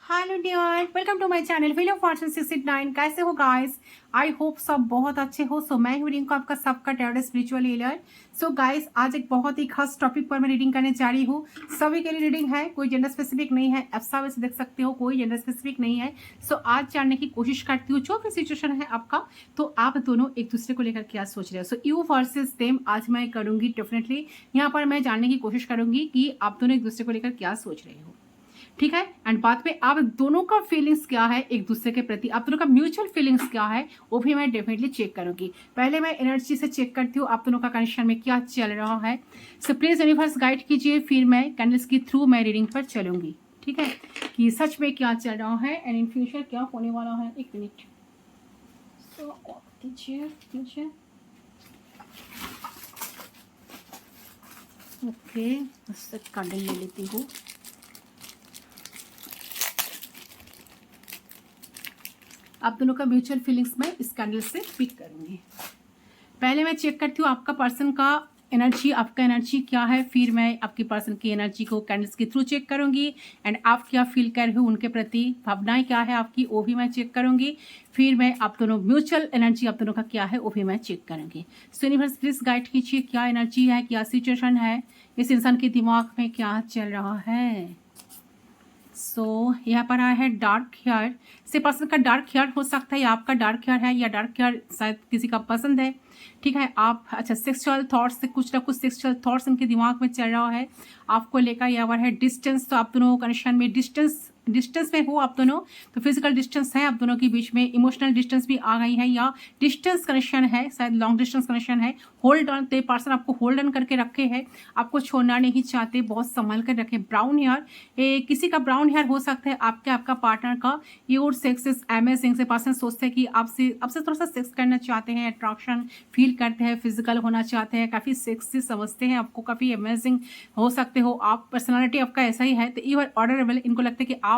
Hello dear, welcome to my channel wheel of fortune 69। कैसे हो guys? I hope सब बहुत अच्छे हो। सो मैं हूँ रिंकू, आपका सबका tarot spiritual healer. So guys, आज एक बहुत ही खास टॉपिक पर मैं रीडिंग करने जा रही हूँ। सभी के लिए रीडिंग है, कोई जेंडर स्पेसिफिक नहीं है। आप सब इसे देख सकते हो, कोई जेंडर स्पेसिफिक नहीं है। सो आज जानने की कोशिश करती हूँ जो भी सिचुएशन है आपका, तो आप दोनों एक दूसरे को लेकर क्या सोच रहे हो। सो यू वर्सेस देम आज मैं करूंगी डेफिनेटली। यहाँ पर मैं जानने की कोशिश करूंगी कि आप दोनों एक दूसरे को लेकर क्या सोच रहे हो, ठीक है। एंड बाद में आप दोनों का फीलिंग्स क्या है एक दूसरे के प्रति, आप दोनों का म्यूचुअल फीलिंग्स क्या है, वो भी मैं डेफिनेटली चेक करूंगी। पहले मैं एनर्जी से चेक करती हूँ आप दोनों का कनेक्शन में क्या चल रहा है। सो प्लीज यूनिवर्स गाइड कीजिए, फिर मैं कैंडल्स के थ्रू मैं रीडिंग पर चलूंगी, ठीक है, कि सच में क्या चल रहा है एंड इन फ्यूचर क्या होने वाला है। एक मिनट, सो कीजिए ओके, कैंडल ले लेती हूँ। आप दोनों का म्यूचुअल फीलिंग्स मैं इस कैंडल से पिक करूंगी। पहले मैं चेक करती हूँ आपका पर्सन का एनर्जी, आपका एनर्जी क्या है, फिर मैं आपकी पर्सन की एनर्जी को कैंडल्स के थ्रू चेक करूंगी। एंड आप क्या फील कर रहे हो उनके प्रति, भावनाएं क्या है आपकी, वो भी मैं चेक करूंगी। फिर मैं आप दोनों म्यूचुअल एनर्जी आप दोनों का क्या है वो भी मैं चेक करूंगी। सो यूनिवर्स प्लीज गाइड कीजिए, क्या एनर्जी है, क्या सिचुएशन है, इस इंसान के दिमाग में क्या चल रहा है। यहाँ पर आया है डार्क हेयर। से पर्सन का डार्क हेयर हो सकता है या आपका डार्क हेयर है, या डार्क हेयर शायद किसी का पसंद है, ठीक है। आप अच्छा सेक्सुअल थॉट्स से कुछ ना कुछ सेक्सुअल थॉट्स इनके दिमाग में चल रहा है आपको लेकर। यहाँ पर है डिस्टेंस, तो आप दोनों कनेक्शन में डिस्टेंस में हो आप दोनों, तो फिजिकल डिस्टेंस है आप दोनों के बीच में, इमोशनल डिस्टेंस भी आ गई है, या डिस्टेंस कनेक्शन है, शायद लॉन्ग डिस्टेंस कनेक्शन है। होल्ड ऑन, तो पर्सन आपको होल्ड ऑन करके रखे है, आपको छोड़ना नहीं चाहते, बहुत संभल कर रखे। ब्राउन हेयर, किसी का ब्राउन हेयर हो सकता है, आपका पार्टनर का। योर सेक्स इज अमेजिंग, से पर्सन सोचते हैं कि आपसे थोड़ा सा सेक्स करना चाहते हैं, अट्रैक्शन फील करते हैं, फिजिकल होना चाहते हैं, काफ़ी सेक्सी समझते हैं आपको, काफ़ी अमेजिंग हो सकते हो आप, पर्सनालिटी आपका ऐसा ही है। तो यू आर ऑर्डरेबल, इनको लगता है कि आप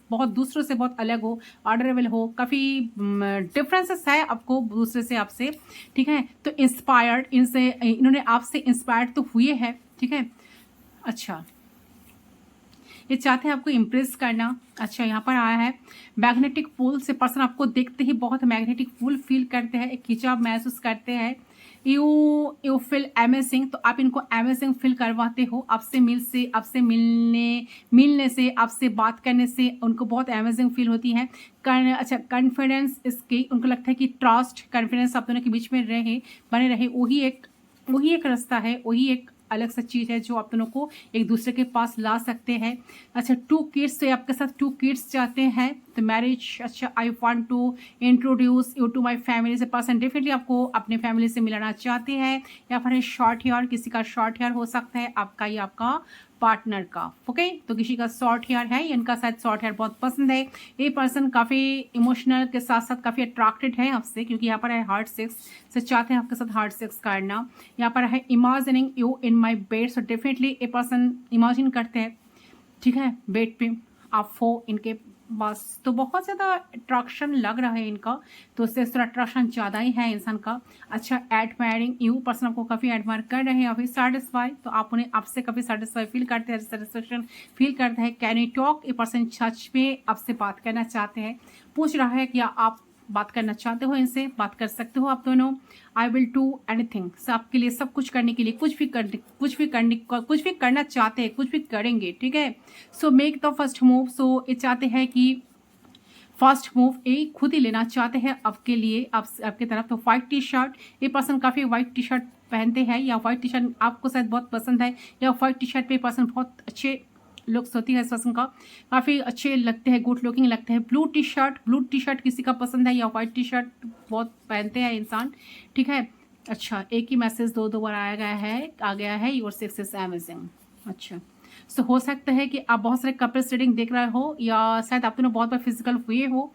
बहुत दूसरों से बहुत अलग हो, ऑर्डरेबल हो, काफ़ी डिफरेंसेस है आपको दूसरे से, आपसे, ठीक है। तो इंस्पायर्ड, इन्होंने आपसे इंस्पायर्ड तो हुए हैं, ठीक है। अच्छा, ये चाहते हैं आपको इम्प्रेस करना। अच्छा, यहाँ पर आया है मैग्नेटिक पुल, से पर्सन आपको देखते ही बहुत मैग्नेटिक पुल फील करते हैं, एक खिंचाव महसूस करते हैं। यू फील अमेजिंग, तो आप इनको अमेजिंग फील करवाते हो, आपसे मिलने से, आपसे बात करने से उनको बहुत अमेजिंग फील होती है। अच्छा, कॉन्फिडेंस, इसकी उनको लगता है कि ट्रस्ट कॉन्फिडेंस आप दोनों के बीच में बने रहे, वही एक रास्ता है, वही एक अलग सा चीज़ है जो आप दोनों को एक दूसरे के पास ला सकते हैं। अच्छा, 2 किड्स, तो आपके साथ 2 किड्स चाहते हैं, तो मैरिज। अच्छा, I want to introduce you to my family, से पर्सन डेफिनेटली आपको अपने फैमिली से मिलाना चाहते हैं। या फिर शॉर्ट हेयर, किसी का शॉर्ट हेयर हो सकता है, आपका या आपका पार्टनर का, ओके। तो किसी का शॉर्ट हेयर है, इनका शायद शॉर्ट हेयर बहुत पसंद है। ये पर्सन काफ़ी इमोशनल के साथ साथ काफ़ी अट्रैक्टेड है आपसे, क्योंकि यहाँ पर है हार्ट सेक्स, से चाहते हैं आपके साथ हार्ट सेक्स करना। यहाँ पर है imagining you in my bed, so definitely a person imagine करते हैं, ठीक है, बेड पे आप हो इनके बस, तो बहुत ज़्यादा अट्रैक्शन लग रहा है इनका, तो उससे थोड़ा अट्रैक्शन ज़्यादा ही है इंसान का। अच्छा, एडमायरिंग यू, पर्सन आपको काफ़ी एडमायर कर रहे हैं, अभी सेटिस्फाई, तो आप उन्हें आपसे काफ़ी सेटिस्फाई फील करते हैं, सेटिस्फेक्शन फील करते हैं। कैन यू टॉक, ये पर्सन सच में आपसे बात करना चाहते हैं, पूछ रहा है कि आप बात करना चाहते हो, इनसे बात कर सकते हो आप दोनों। आई विल डू एनीथिंग, से आपके लिए सब कुछ करने के लिए, कुछ भी करना चाहते हैं, कुछ भी करेंगे, ठीक है। So make the first move, so ये चाहते हैं कि फर्स्ट मूव ये खुद ही लेना चाहते हैं आपके लिए, आपके तरफ। तो व्हाइट टी शर्ट, ये पर्सन काफ़ी व्हाइट टी शर्ट पहनते हैं, या व्हाइट टी शर्ट आपको शायद बहुत पसंद है, या व्हाइट टी शर्ट पे पर्सन बहुत अच्छे लुक्स होती है इस पर्सन का, काफ़ी अच्छे लगते हैं, गुड लुकिंग लगते हैं। ब्लू टी शर्ट किसी का पसंद है, या व्हाइट टी शर्ट बहुत पहनते हैं इंसान, ठीक है। अच्छा, एक ही मैसेज दो बार आ गया है योर सेक्स इज अमेजिंग। अच्छा, सो हो सकता है कि आप बहुत सारे कपल्स रीडिंग देख रहे हो, या शायद आप दोनों बहुत बार फिजिकल हुए हो,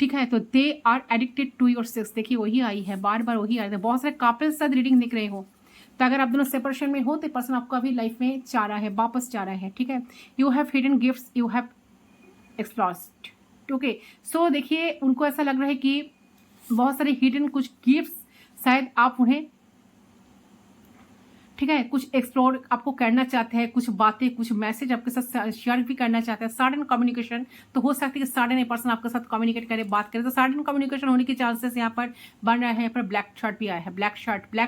ठीक है। तो they are addicted to your sex, देखिए वही आई है, बार बार वही आई है, बहुत सारे कपल्स साथ रीडिंग देख रहे हो। तो अगर आप दोनों सेपरेशन में हो तो पर्सन आपको अभी लाइफ में चाह रहा है, वापस चाह रहा है, ठीक है। You have hidden gifts, you have exploited, okay. So देखिए, उनको ऐसा लग रहा है कि बहुत सारे हिडन कुछ गिफ्ट्स शायद आप उन्हें ठीक है, कुछ एक्सप्लोर आपको करना चाहते हैं, कुछ बातें, कुछ मैसेज आपके साथ शेयर भी करना चाहते हैं, सडन कम्युनिकेशन। तो हो सकता है कि सडन ए पर्सन आपके साथ कम्युनिकेट करे, बात करे, तो सडन कम्युनिकेशन होने के चांसेस यहाँ पर बन रहे हैं। यहाँ पर ब्लैक शर्ट भी आया है, ब्लैक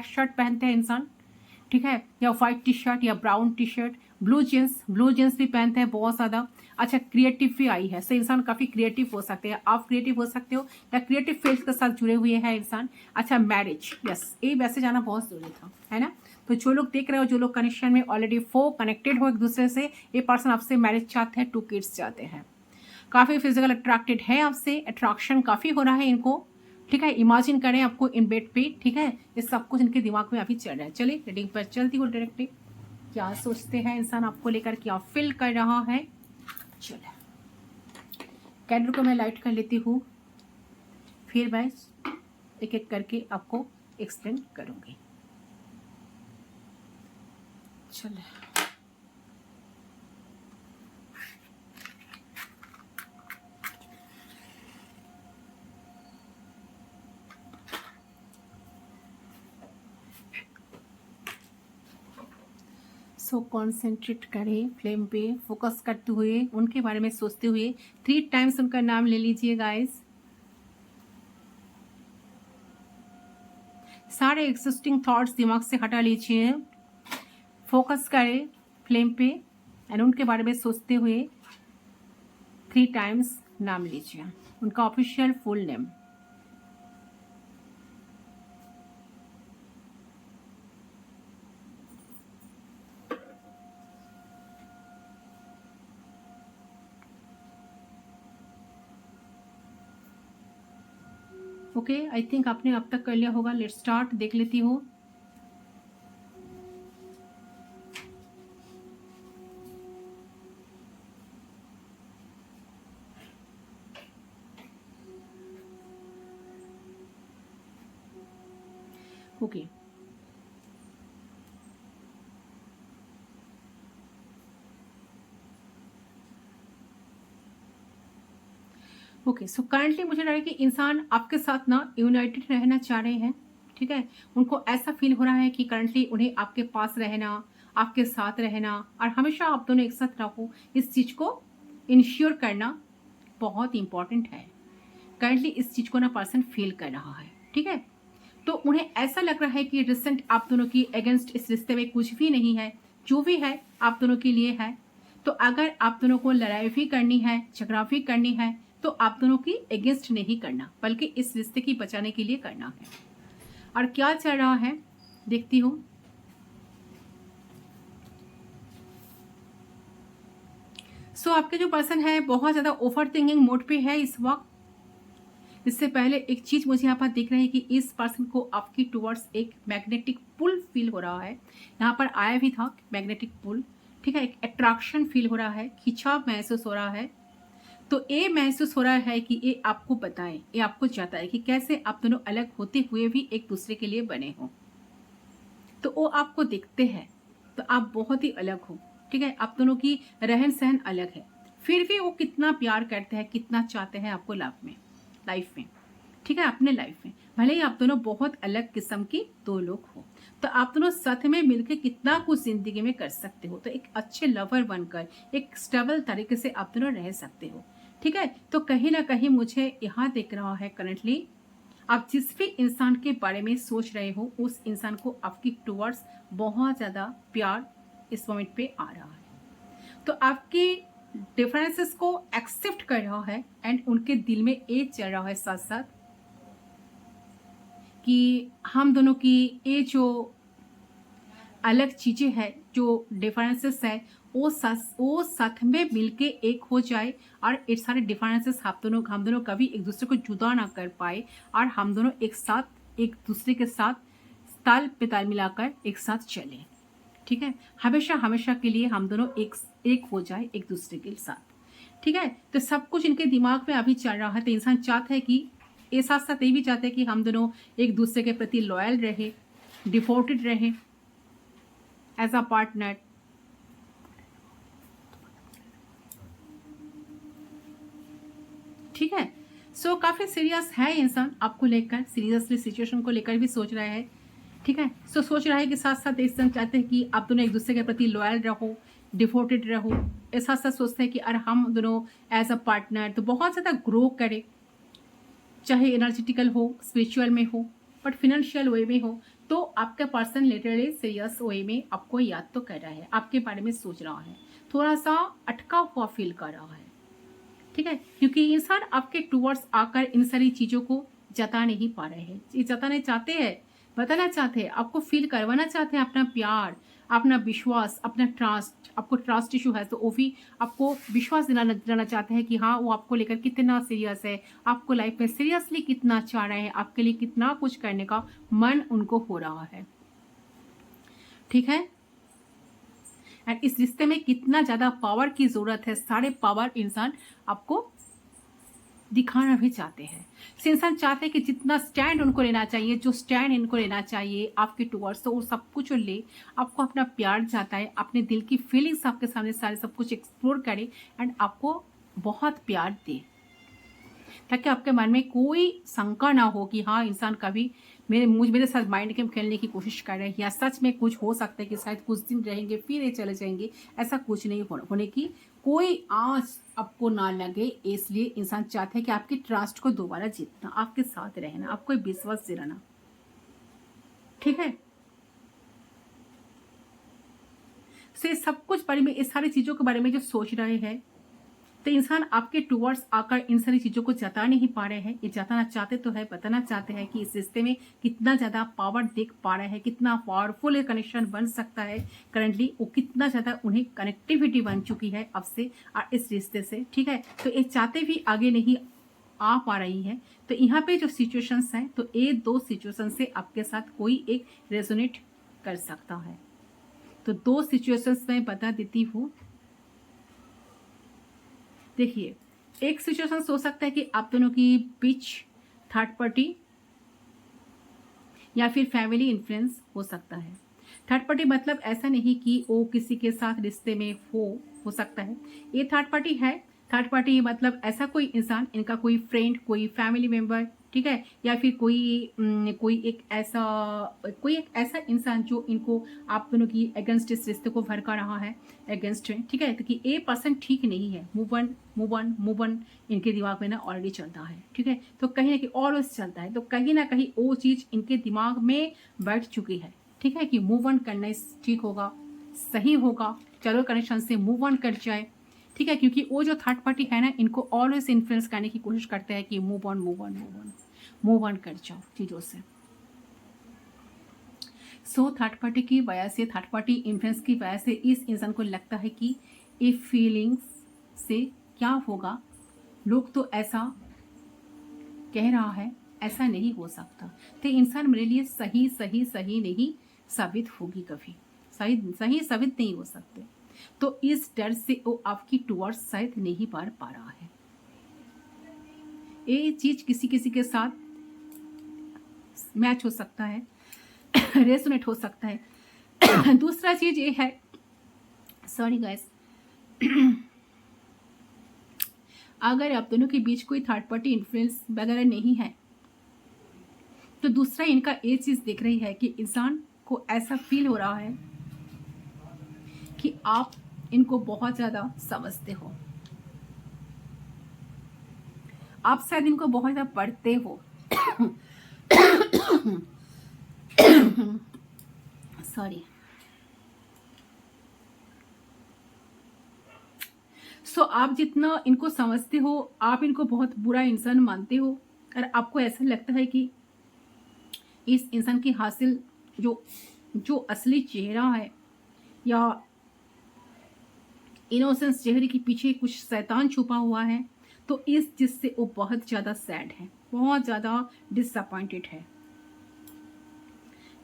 शर्ट पहनते हैं इंसान, ठीक है, या व्हाइट टी शर्ट या brown T shirt, blue jeans भी पहनते हैं बहुत ज़्यादा। अच्छा, क्रिएटिव भी आई है, सो इंसान काफ़ी क्रिएटिव हो सकते हैं, आप क्रिएटिव हो सकते हो या क्रिएटिव फील्ड के साथ जुड़े हुए हैं इंसान। अच्छा, मैरिज, यस, ये मैसेज आना बहुत ज़रूरी था, है ना। तो जो लोग देख रहे हो, जो लोग कनेक्शन में ऑलरेडी कनेक्टेड हो एक दूसरे से, ये पर्सन आपसे मैरिज चाहते हैं, 2 किड्स चाहते हैं, काफ़ी फिजिकल अट्रैक्टेड है आपसे, अट्रैक्शन काफ़ी हो रहा है इनको, ठीक है। इमेजिन करें आपको इन बेड पे, ठीक है, ये सब कुछ इनके दिमाग में अभी चल रहा है। चलिए रीडिंग पर चलती हूँ डायरेक्टली, क्या सोचते हैं इंसान आपको लेकर, क्या फील कर रहा है। चलिए कैंडल को मैं लाइट कर लेती हूँ, फिर मैं एक एक करके आपको एक्सप्लेन करूँगी। चलिए सो कॉन्सेंट्रेट करें, फ्लेम पे फोकस करते हुए, उनके बारे में सोचते हुए 3 टाइम्स उनका नाम ले लीजिए गाइस। सारे एग्जिस्टिंग थॉट्स दिमाग से हटा लीजिए, फोकस करें फ्लेम पे एंड उनके बारे में सोचते हुए 3 टाइम्स नाम लीजिए, उनका official full name. Okay, I think आपने अब तक कर लिया होगा। लेट्स स्टार्ट, देख लेती हूँ। ओके, ओके, सो करंटली मुझे लग रहा है कि इंसान आपके साथ ना यूनाइटेड रहना चाह रहे हैं, ठीक है। उनको ऐसा फील हो रहा है कि करंटली उन्हें आपके पास रहना, आपके साथ रहना और हमेशा आप दोनों एक साथ रहो, इस चीज़ को इंश्योर करना बहुत इंपॉर्टेंट है। करंटली इस चीज़ को ना पर्सन फील कर रहा है, ठीक है। तो उन्हें ऐसा लग रहा है कि रिसेंट आप दोनों की अगेंस्ट इस रिश्ते में कुछ भी नहीं है, जो भी है आप दोनों के लिए है। तो अगर आप दोनों को लड़ाई भी करनी है, झगड़ा भी करनी है, तो आप दोनों की अगेंस्ट नहीं करना, बल्कि इस रिश्ते की बचाने के लिए करना है। और क्या चल रहा है देखती हूँ। सो आपके जो पर्सन है बहुत ज़्यादा ओवर थिंकिंग मोड पे है इस वक्त। इससे पहले एक चीज मुझे यहाँ पर दिख रही है कि इस पर्सन को आपकी टुवर्ड्स एक मैग्नेटिक पुल फील हो रहा है। यहाँ पर आया भी था मैग्नेटिक पुल, ठीक है, एक अट्रैक्शन फील हो रहा है, खिंचाव महसूस हो रहा है। तो ये महसूस हो रहा है कि ये आपको बताए, ये आपको चाहता है कि कैसे आप दोनों अलग होते हुए भी एक दूसरे के लिए बने हो। तो वो आपको दिखते हैं तो आप बहुत ही अलग हो, ठीक है, आप दोनों की रहन सहन अलग है, फिर भी वो कितना प्यार करते हैं, कितना चाहते हैं आपको लाइफ में, ठीक है, अपने लाइफ में। भले ही आप दोनों बहुत अलग किस्म की 2 लोग हो, तो आप दोनों साथ में मिलकर कितना कुछ जिंदगी में कर सकते हो। तो एक अच्छे लवर बनकर एक स्टेबल तरीके से आप दोनों रह सकते हो, ठीक है। तो कहीं ना कहीं मुझे यहाँ दिख रहा है करंटली आप जिस भी इंसान के बारे में सोच रहे हो, उस इंसान को आपकी टुवर्ड्स बहुत ज़्यादा प्यार इस मोमेंट पे आ रहा है। तो आपकी डिफरेंसेस को एक्सेप्ट कर रहा है एंड उनके दिल में ये चल रहा है साथ साथ कि हम दोनों की ये जो अलग चीज़ें हैं, जो डिफरेंसेस है, वो साथ में मिलके एक हो जाए और ये सारे डिफरेंसेस हम दोनों कभी एक दूसरे को जुदा ना कर पाए और हम दोनों एक साथ एक दूसरे के साथ ताल पे ताल मिलाकर एक साथ चलें, ठीक है। हमेशा हमेशा के लिए हम दोनों एक हो जाए एक दूसरे के साथ, ठीक है। तो सब कुछ इनके दिमाग में अभी चल रहा है। तो इंसान चाहता है कि ये साथ साथ ये भी चाहते हैं कि हम दोनों एक दूसरे के प्रति लॉयल रहे, डिवोटेड रहे एज अ पार्टनर, ठीक है। सो काफ़ी सीरियस है इंसान आपको लेकर, सीरियसली सिचुएशन को लेकर भी सोच रहा है ठीक है। सो सोच रहा है कि साथ साथ इंसान चाहते हैं कि आप दोनों एक दूसरे के प्रति लॉयल रहो, डिवोटेड रहो। इस साथ साथ सोचते हैं कि अरे हम दोनों एज अ पार्टनर तो बहुत ज़्यादा ग्रो करें, चाहे एनर्जेटिकल हो, स्पिरिचुअल में हो, बट फिनेंशियल वे में हो। तो आपका पर्सन लिटरली सीरियस वे में आपको याद तो कर रहा है, आपके बारे में सोच रहा है, थोड़ा सा अटका हुआ फील कर रहा है। ठीक है, क्योंकि इंसान आपके टूवर्ड्स आकर इन सारी चीज़ों को जता नहीं पा रहे हैं। ये जताना चाहते हैं, बताना चाहते हैं, आपको फील करवाना चाहते हैं अपना प्यार, अपना विश्वास, अपना ट्रस्ट। आपको ट्रस्ट इशू है तो वो भी आपको विश्वास दिलाना चाहते हैं कि हाँ वो आपको लेकर कितना सीरियस है, आपको लाइफ में सीरियसली कितना चाह रहे हैं, आपके लिए कितना कुछ करने का मन उनको हो रहा है। ठीक है, एंड इस रिश्ते में कितना ज़्यादा पावर की ज़रूरत है, सारे पावर इंसान आपको दिखाना भी चाहते हैं। इंसान चाहते हैं कि जितना स्टैंड उनको लेना चाहिए, जो स्टैंड इनको लेना चाहिए आपके टुवर्ड्स, तो वो सब कुछ ले, आपको अपना प्यार चाहता है, अपने दिल की फीलिंग्स आपके सामने सारे सब कुछ एक्सप्लोर करे एंड आपको बहुत प्यार दे, ताकि आपके मन में कोई शंका ना हो कि हाँ इंसान कभी मेरे साथ माइंड गेम खेलने की कोशिश कर रहे हैं, या सच में कुछ हो सकता है कि शायद कुछ दिन रहेंगे फिर ये चले जाएंगे। ऐसा कुछ नहीं होने की कोई आँच आपको ना लगे। इसलिए इंसान चाहते हैं कि आपकी ट्रस्ट को दोबारा जीतना, आपके साथ रहना, आपको विश्वास दिलाना। ठीक है, से सब कुछ बारे में, इस सारी चीज़ों के बारे में जो सोच रहे हैं, तो इंसान आपके टुवर्ड्स आकर इन सारी चीज़ों को जता नहीं पा रहे हैं। ये जताना चाहते तो है, बताना चाहते हैं कि इस रिश्ते में कितना ज़्यादा पावर देख पा रहे हैं, कितना पावरफुल ये कनेक्शन बन सकता है करंटली, वो कितना ज़्यादा उन्हें कनेक्टिविटी बन चुकी है अब से इस रिश्ते से। ठीक है, तो ये चाहते भी आगे नहीं आ पा रही है। तो यहाँ पे जो सिचुएशंस हैं, तो ये दो सिचुएशन से आपके साथ कोई एक रेजोनेट कर सकता है। तो दो सिचुएशंस मैं बता देती हूँ। देखिए, एक सिचुएशन हो सकता है कि आप दोनों की बीच थर्ड पार्टी या फिर फैमिली इन्फ्लुएंस हो सकता है। थर्ड पार्टी मतलब ऐसा नहीं कि वो किसी के साथ रिश्ते में हो सकता है। ये थर्ड पार्टी है। थर्ड पार्टी मतलब ऐसा कोई इंसान, इनका कोई फ्रेंड, कोई फैमिली मेंबर, ठीक है, या फिर कोई एक ऐसा इंसान जो इनको आप दोनों की अगेंस्ट इस रिश्ते को भड़का रहा है, अगेंस्ट में। ठीक है, तो कि ए पर्सन ठीक नहीं है, मूव ऑन इनके दिमाग में ना ऑलरेडी चलता है। ठीक है, तो कहीं ना कहीं ऑलवेज चलता है, तो कहीं ना कहीं वो चीज़ इनके दिमाग में बैठ चुकी है। ठीक है, कि मूव ऑन करना ठीक होगा, सही होगा, चलो कनेक्शन से मूव ऑन कर जाए। ठीक है, क्योंकि वो जो थर्ड पार्टी है ना, इनको ऑलवेज इन्फ्लुएंस करने की कोशिश करते हैं कि मूव ऑन कर जाओ चीज़ों से। सो थर्ड पार्टी की वजह से, थर्ड पार्टी इन्फ्लुएंस की वजह से इस इंसान को लगता है कि ये फीलिंग्स से क्या होगा, लोग तो ऐसा कह रहा है, ऐसा नहीं हो सकता, तो इंसान मेरे लिए सही नहीं साबित होगी, कभी सही साबित नहीं हो सकते। तो इस डर से वो आपकी टुवर्ड्स शायद नहीं बढ़ पा रहा है। ये चीज किसी के साथ मैच हो सकता है, रेजोनेट हो सकता है। दूसरा चीज ये है, सॉरी गाइस, अगर आप दोनों के बीच कोई थर्ड पार्टी इन्फ्लुएंस वगैरह नहीं है, तो दूसरा इनका ये चीज देख रही है कि इंसान को ऐसा फील हो रहा है कि आप इनको बहुत ज़्यादा समझते हो, आप शायद इनको बहुत ज़्यादा पढ़ते हो। सॉरी। सो आप जितना इनको समझते हो, आप इनको बहुत बुरा इंसान मानते हो, और आपको ऐसा लगता है कि इस इंसान की हासिल जो असली चेहरा है, या इनोसेंस चेहरे के पीछे कुछ शैतान छुपा हुआ है, तो इस चीज से वो बहुत ज़्यादा सैड है, बहुत ज़्यादा डिसअपॉइंटेड है।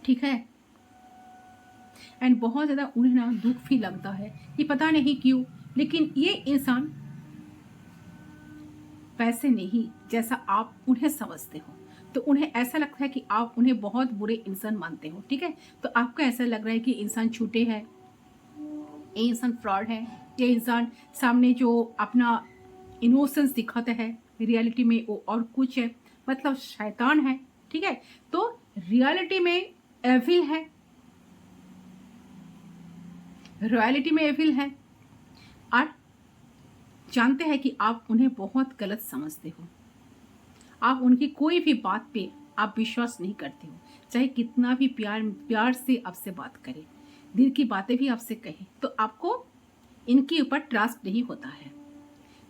ठीक है, एंड बहुत ज़्यादा उन्हें ना दुख भी लगता है कि पता नहीं क्यों, लेकिन ये इंसान वैसे नहीं जैसा आप उन्हें समझते हो। तो उन्हें ऐसा लगता है कि आप उन्हें बहुत बुरे इंसान मानते हो। ठीक है, तो आपको ऐसा लग रहा है कि इंसान छूटे है, ये इंसान फ्रॉड है, ये इंसान सामने जो अपना इनोसेंस दिखाता है, रियलिटी में वो और कुछ है, मतलब शैतान है। ठीक है, तो रियलिटी में एविल है, रॉयलिटी में एविल है, और जानते हैं कि आप उन्हें बहुत गलत समझते हो। आप उनकी कोई भी बात पे आप विश्वास नहीं करते हो, चाहे कितना भी प्यार से आपसे बात करे, दिल की बातें भी आपसे कहे, तो आपको इनके ऊपर ट्रस्ट नहीं होता है।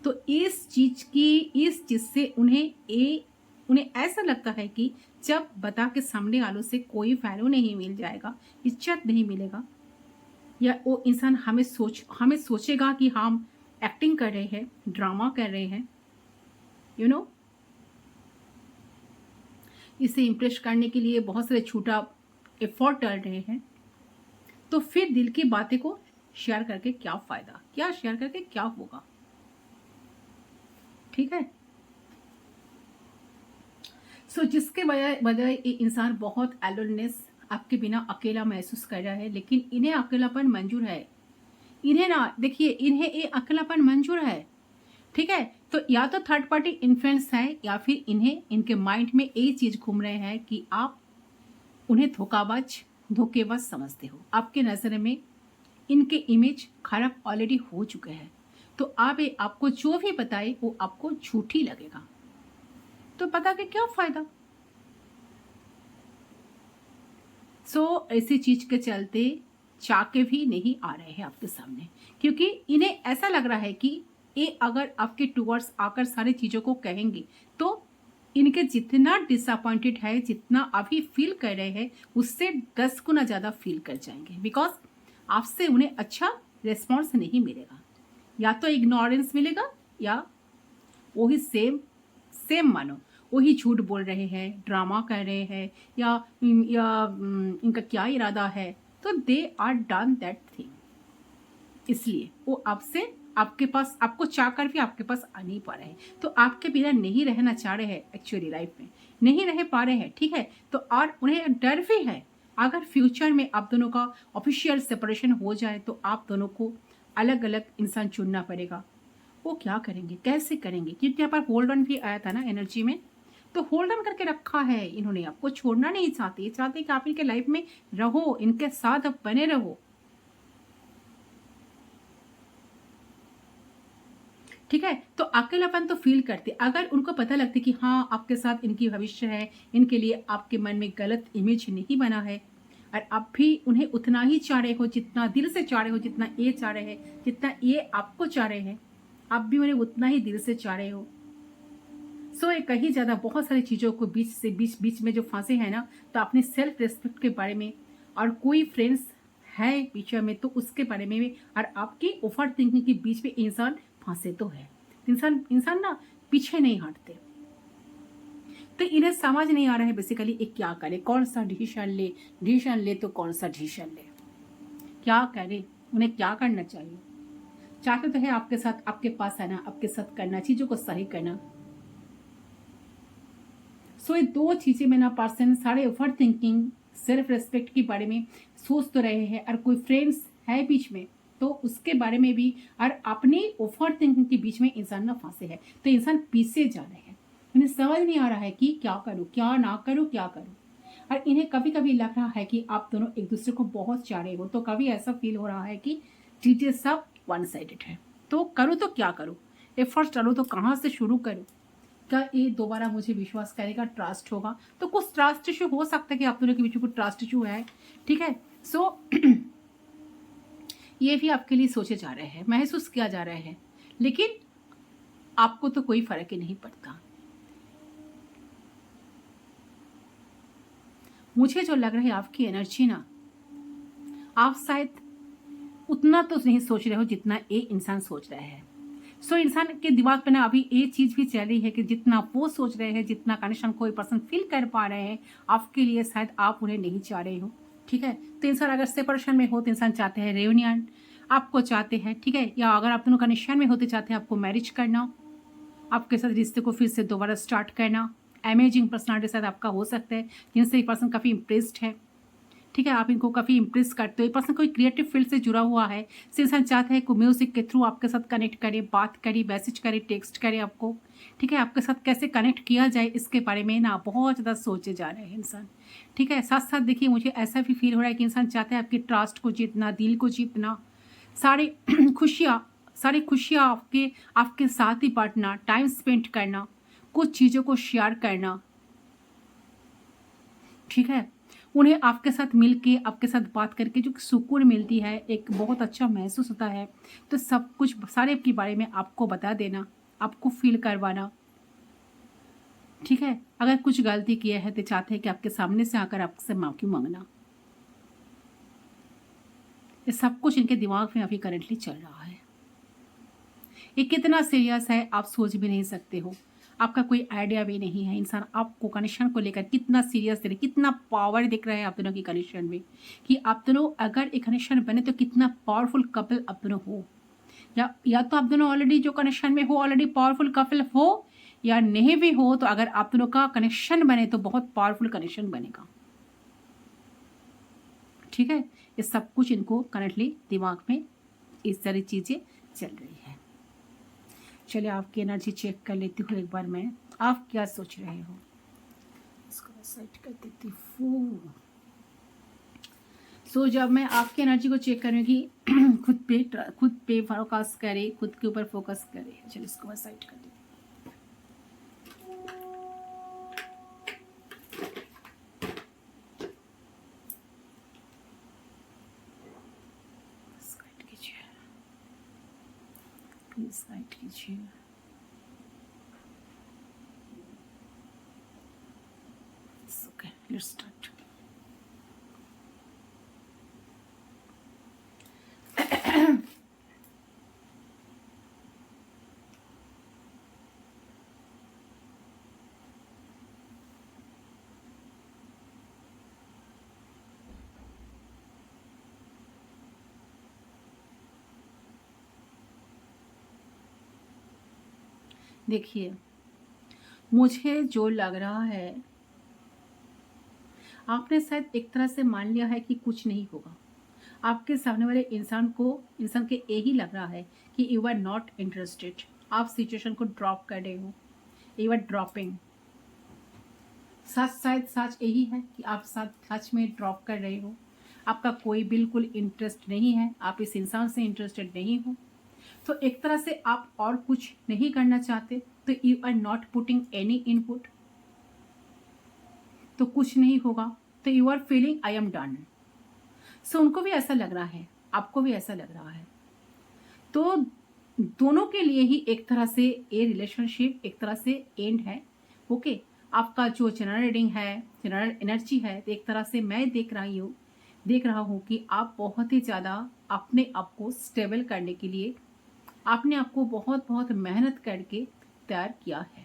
तो इस चीज से उन्हें ऐसा लगता है कि जब बता के सामने वालों से कोई वैल्यू नहीं मिल जाएगा, इज्जत नहीं मिलेगा, या वो इंसान हमें सोचेगा कि हम एक्टिंग कर रहे हैं, ड्रामा कर रहे हैं, यू नो, इसे इम्प्रेस करने के लिए बहुत सारे छोटा एफर्ट डाल रहे हैं, तो फिर दिल की बातें को शेयर करके क्या फायदा, क्या शेयर करके क्या होगा, ठीक है। सो जिसके वजह ये इंसान बहुत एलोननेस, आपके बिना अकेला महसूस कर रहा है, लेकिन इन्हें अकेलापन मंजूर है। इन्हें ना देखिए, इन्हें ये अकेलापन मंजूर है, ठीक है। तो या तो थर्ड पार्टी इन्फ्लुएंस है, या फिर इन्हें इनके माइंड में ये चीज घूम रहे हैं कि आप उन्हें धोखेबाज समझते हो। आपके नजर में इनके इमेज खराब ऑलरेडी हो चुके हैं, तो आपको जो भी बताए वो आपको झूठी लगेगा, तो पता के क्या फायदा। सो ऐसी चीज के चलते चाके भी नहीं आ रहे हैं आपके सामने, क्योंकि इन्हें ऐसा लग रहा है कि ये अगर आपके टूवर्ड्स आकर सारी चीजों को कहेंगे, तो इनके जितना डिसअपॉइंटेड है, जितना अभी फील कर रहे हैं, उससे 10 गुना ज्यादा फील कर जाएंगे, बिकॉज आपसे उन्हें अच्छा रिस्पॉन्स नहीं मिलेगा। या तो इग्नोरेंस मिलेगा, या वही सेम मानो वही झूठ बोल रहे हैं, ड्रामा कर रहे हैं, या इनका क्या इरादा है, तो they are done that thing. इसलिए वो आपके पास आपको चाहकर भी आपके पास आ नहीं पा रहे हैं, तो आपके बिना नहीं रहना चाह रहे हैं, एक्चुअली लाइफ में नहीं रह पा रहे हैं, ठीक है। तो और उन्हें डर भी है, अगर फ्यूचर में आप दोनों का ऑफिशियल सेपरेशन हो जाए, तो आप दोनों को अलग अलग इंसान चुनना पड़ेगा। वो क्या करेंगे, कैसे करेंगे, क्योंकि यहाँ पर होल्ड ऑन भी आया था ना एनर्जी में, तो होल्ड ऑन करके रखा है इन्होंने, आपको छोड़ना नहीं चाहते, चाहते कि आप इनके लाइफ में रहो, इनके साथ अब बने रहो, ठीक है। तो अकेलापन तो फील करते, अगर उनको पता लगता कि हाँ आपके साथ इनकी भविष्य है, इनके लिए आपके मन में गलत इमेज नहीं बना है, और आप भी उन्हें उतना ही चाह रहे हो, जितना दिल से चाह रहे हो, जितना ये चाह रहे हैं, जितना ये आपको चाह रहे हैं, आप भी उन्हें उतना ही दिल से चाह रहे हो। सो ये कहीं ज्यादा बहुत सारी चीजों को बीच में जो फंसे हैं ना, तो अपने सेल्फ रेस्पेक्ट के बारे में, और कोई फ्रेंड्स है पीछे में तो उसके बारे में भी, और आपकी ओवर थिंकिंग के बीच में इंसान फंसे तो है। इंसान ना पीछे नहीं हटते, तो इन्हें समझ नहीं आ रहा है बेसिकली एक क्या करे, कौन सा डिसीजन ले तो कौन सा डिसीजन ले, क्या करे, उन्हें क्या करना चाहिए। चाहते तो है आपके साथ, आपके पास आना, आपके साथ करना, चीजों को सही करना। सो ये दो चीजें में ना पर्सन सारे ओवर थिंकिंग, सेल्फ रेस्पेक्ट के बारे में सोच तो रहे हैं, और कोई फ्रेंड्स है बीच में तो उसके बारे में भी, और अपनी ओवर थिंकिंग के बीच में इंसान ना फंसे है, तो इंसान पीछे जा रहे हैं। इन्हें समझ नहीं आ रहा है कि क्या करूं, क्या ना करूं, क्या करूं। और इन्हें कभी कभी लग रहा है कि आप दोनों एक दूसरे को बहुत चाह रहे हो, तो कभी ऐसा फील हो रहा है कि चीजें सब वन साइडेड है, तो करूँ तो क्या करूँ, एफर्ट्स डालूँ तो कहाँ से शुरू करूँ, क्या ये दोबारा मुझे विश्वास करेगा, ट्रस्ट होगा। तो कुछ ट्रस्ट इशू हो सकता है कि आप दोनों के बीच में कुछ ट्रस्ट इशू है, ठीक है। सो ये भी आपके लिए सोचे जा रहे हैं, महसूस किया जा रहा है, लेकिन आपको तो कोई फर्क ही नहीं पड़ता। मुझे जो लग रहा है आपकी एनर्जी ना, आप शायद उतना तो नहीं सोच रहे हो जितना ये इंसान सोच रहा है। सो इंसान के दिमाग पे ना अभी ये चीज भी चल रही है कि जितना वो सोच रहे हैं, जितना कनेक्शन कोई पर्सन फील कर पा रहे हैं आपके लिए, शायद आप उन्हें नहीं चाह रहे हो, ठीक है। तो इंसान अगर सेपरेशन में हो तो इंसान चाहते हैं रेयूनियन, आपको चाहते हैं, ठीक है, या अगर आप दोनों कनेक्शन में होते चाहते हैं आपको मैरिज करना, आपके साथ रिश्ते को फिर से दोबारा स्टार्ट करना। अमेजिंग पर्सनालिटी साथ आपका हो सकता है, जिनसे पर्सन काफ़ी इम्प्रेस्ड है, ठीक है, आप इनको काफ़ी इम्प्रेस करते हो। ये पर्सन कोई क्रिएटिव फील्ड से जुड़ा हुआ है। से इंसान चाहता है कि म्यूजिक के थ्रू आपके साथ कनेक्ट करे, बात करे, मैसेज करे, टेक्स्ट करे आपको। ठीक है, आपके साथ कैसे कनेक्ट किया जाए इसके बारे में ना बहुत ज़्यादा सोचे जा रहे हैं इंसान। ठीक है, साथ साथ देखिए मुझे ऐसा भी फील हो रहा है कि इंसान चाहता है आपके ट्रस्ट को जीतना, दिल को जीतना, सारी खुशियाँ आपके आपके साथ ही बांटना, टाइम स्पेंड करना, कुछ चीज़ों को शेयर करना। ठीक है, उन्हें आपके साथ मिलके, आपके साथ बात करके जो सुकून मिलती है, एक बहुत अच्छा महसूस होता है। तो सब कुछ सारे के बारे में आपको बता देना, आपको फील करवाना। ठीक है, अगर कुछ गलती किया है तो चाहते हैं कि आपके सामने से आकर आपसे माफ़ी मांगना। ये सब कुछ इनके दिमाग में अभी करंटली चल रहा है। ये कितना सीरियस है आप सोच भी नहीं सकते हो, आपका कोई आइडिया भी नहीं है। इंसान आपको कनेक्शन को लेकर कितना सीरियस दे रहे, कितना पावर दिख रहा है आप दोनों की कनेक्शन में, कि आप दोनों अगर एक कनेक्शन बने तो कितना पावरफुल कपल आप दोनों हो। या तो आप दोनों ऑलरेडी जो कनेक्शन में हो ऑलरेडी पावरफुल कपल हो, या नहीं भी हो तो अगर आप दोनों का कनेक्शन बने तो बहुत पावरफुल कनेक्शन बनेगा। ठीक है, ये सब कुछ इनको करंटली दिमाग में इस सारी चीज़ें चल रही है। चलिए आपकी एनर्जी चेक कर लेती हूँ एक बार मैं, आप क्या सोच रहे हो। इसको सेट कर देती हूँ। सो जब मैं आपकी एनर्जी को चेक करूँगी खुद पे फोकस करे, खुद के ऊपर फोकस करे। चलिए इसको मैं साइड कर देती हूँ। प्लीज गाइड कीजिए। Okay, let's start. देखिए मुझे जो लग रहा है, आपने शायद एक तरह से मान लिया है कि कुछ नहीं होगा। आपके सामने वाले इंसान के यही लग रहा है कि यू आर नॉट इंटरेस्टेड। आप सिचुएशन को ड्रॉप कर रहे हो, यू आर ड्रॉपिंग। शायद सच यही है कि आप सच में ड्रॉप कर रहे हो। आपका कोई बिल्कुल इंटरेस्ट नहीं है, आप इस इंसान से इंटरेस्टेड नहीं हो। तो एक तरह से आप और कुछ नहीं करना चाहते, तो you are not putting any input, तो कुछ नहीं होगा। तो you are feeling I am done. So उनको भी ऐसा लग रहा है, आपको भी ऐसा लग रहा है। तो दोनों के लिए ही एक तरह से ये रिलेशनशिप एक तरह से एंड है। ओके, आपका जो जनरल रीडिंग है, जनरल एनर्जी है, तो एक तरह से मैं देख रहा हूँ कि आप बहुत ही ज़्यादा अपने आप को स्टेबल करने के लिए आपने आपको बहुत बहुत मेहनत करके तैयार किया है।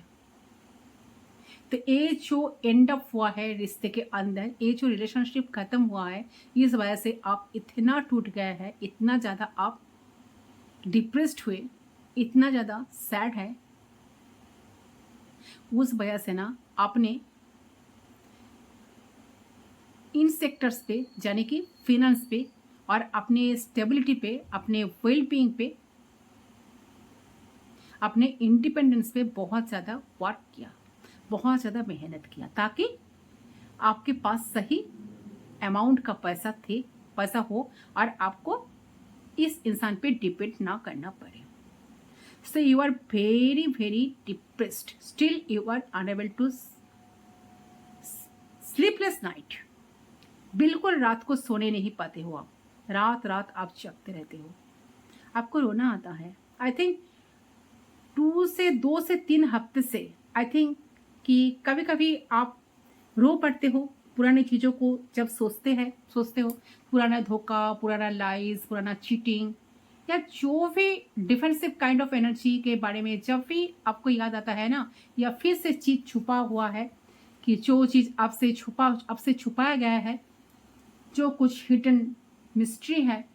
तो ये जो एंड अप हुआ है रिश्ते के अंदर, ये जो रिलेशनशिप खत्म हुआ है, इस वजह से आप इतना टूट गए हैं, इतना ज़्यादा आप डिप्रेस्ड हुए, इतना ज़्यादा सैड है। उस वजह से ना आपने इन सेक्टर्स पे, यानी कि फिनेंस पे और अपने स्टेबिलिटी पे, अपने वेल बीइंग पे, अपने इंडिपेंडेंस पे बहुत ज़्यादा वर्क किया, बहुत ज़्यादा मेहनत किया, ताकि आपके पास सही अमाउंट का पैसा हो और आपको इस इंसान पे डिपेंड ना करना पड़े। So you are very very depressed, still you are unable to sleepless night. बिल्कुल रात को सोने नहीं पाते हो आप, रात रात आप जगते रहते हो, आपको रोना आता है। आई थिंक 2 से 3 हफ्ते से आई थिंक कि कभी कभी आप रो पड़ते हो पुरानी चीज़ों को जब सोचते हो पुराना धोखा, पुराना लाइज, पुराना चीटिंग, या जो भी डिफेंसिव काइंड ऑफ एनर्जी के बारे में जब भी आपको याद आता है ना, या फिर से चीज़ छुपा हुआ है, कि जो चीज़ आपसे छुपाया गया है, जो कुछ हिडन मिस्ट्री है,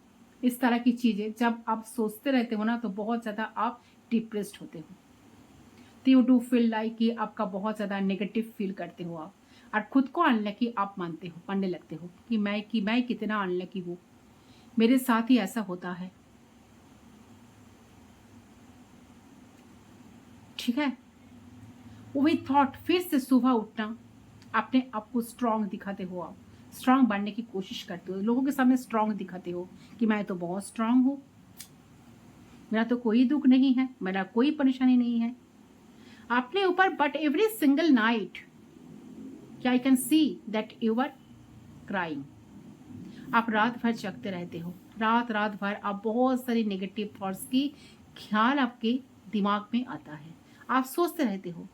इस तरह की चीज़ें जब आप सोचते रहते हो ना, तो बहुत ज़्यादा आप डिप्रेस्ड होते हो। तो यू डू फील लाइक कि आपका बहुत ज़्यादा नेगेटिव फील करते हो आप। और खुद को अनलकी आप मानने लगते हो कि मैं कितना अनलकी हूँ, मेरे साथ ही ऐसा होता है। ठीक है, वही थॉट फिर से सुबह उठना, अपने आप को स्ट्रांग दिखाते हो, आप स्ट्रांग बनने की कोशिश करते हो, लोगों के सामने स्ट्रांग दिखाते हो कि मैं तो बहुत स्ट्रांग हूँ, मेरा तो कोई दुख नहीं है, मेरा कोई परेशानी नहीं है अपने ऊपर। But every single night I can see that you are crying. आप रात भर जगते रहते हो, रात भर आप बहुत सारी नेगेटिव थॉट्स की ख्याल आपके दिमाग में आता है, आप सोचते रहते हो,